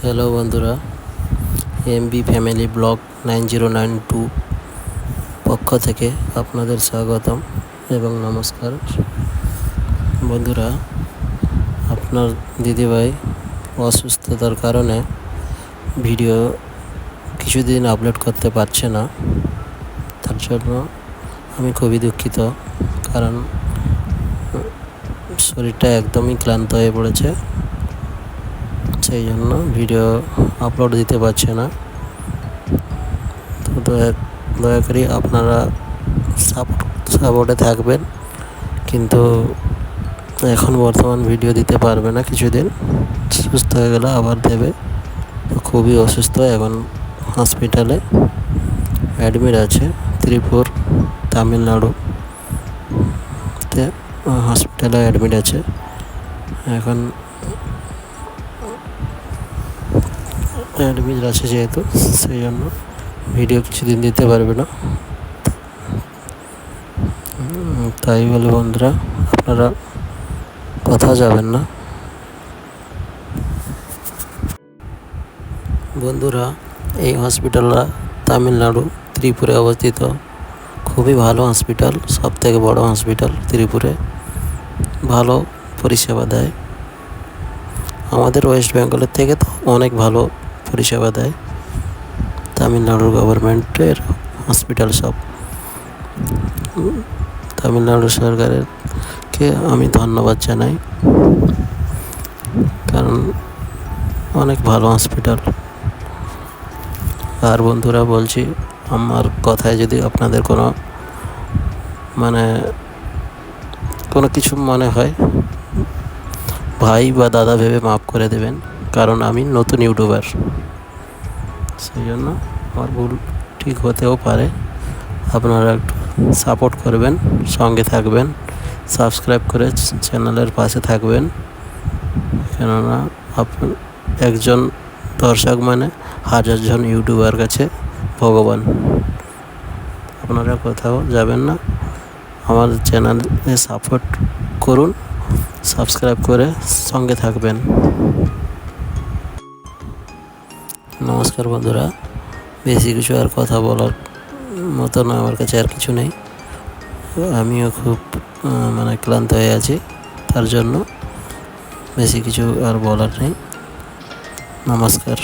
Hello বন্ধুরা, MB family blog 9092 পক্ষ থেকে আপনাদের স্বাগতম এবং নমস্কার। বন্ধুরা, আপনার দিদিভাই অসুস্থতার কারণে ভিডিও কিছুদিন আপলোড করতে পারছে না। তার জন্য আমি খুবই দুঃখিত, কারণ শরীরটা একদমই ক্লান্ত হয়ে পড়েছে। সেই জন্য ভিডিও আপলোড দিতে পারছে না। তো দয়া করে আপনারা সাপোর্টে থাকবেন, কিন্তু এখন বর্তমান ভিডিও দিতে পারবে না। কিছুদিন সুস্থ হয়ে গেলে আবার দেবে। খুবই অসুস্থ, এখন হসপিটালে অ্যাডমিট আছে। ত্রিপুর, তামিলনাড়ুতে হসপিটালে অ্যাডমিট আছে। এখন অ্যাডমিট আছে যেহেতু, সেই জন্য ভিডিও কিছুদিন দিতে পারবে না। তাই বলে বন্ধুরা, আপনারা কোথাও যাবেন না। বন্ধুরা, এই হসপিটালটা তামিলনাড়ু, ত্রিপুরে অবস্থিত। খুবই ভালো হসপিটাল, সবথেকে বড় হসপিটাল ত্রিপুরে। ভালো পরিষেবা দেয়। আমাদের ওয়েস্ট বেঙ্গলের থেকে তো অনেক ভালো পরিষেবা দেয় তামিলনাড়ুর গভর্নমেন্টের হসপিটাল সব। তামিলনাড়ু সরকারকে আমি ধন্যবাদ জানাই, কারণ অনেক ভালো হসপিটাল। আর বন্ধুরা, বলছি, আমার কথায় যদি আপনাদের কোনো কিছু মনে হয়, ভাই বা দাদা ভেবে মাফ করে দেবেন, কারণ আমি নতুন ইউটিউবার। সেই জন্য আমার ভুল ঠিক হতেও পারে। আপনারা একটু সাপোর্ট করবেন, সঙ্গে থাকবেন, সাবস্ক্রাইব করে চ্যানেলের পাশে থাকবেন। কেননা একজন দর্শক মানে হাজারজন ইউটিউবার কাছে ভগবান। আপনারা কোথাও যাবেন না, আমার চ্যানেলে সাপোর্ট করুন, সাবস্ক্রাইব করে সঙ্গে থাকবেন। নমস্কার বন্ধুরা, বেশি কিছু আর কথা বলার মতন আমার কাছে আর কিছু নেই। আমিও খুব ক্লান্ত হয়ে আছি, তার জন্য বেশি কিছু আর বলার নেই। নমস্কার।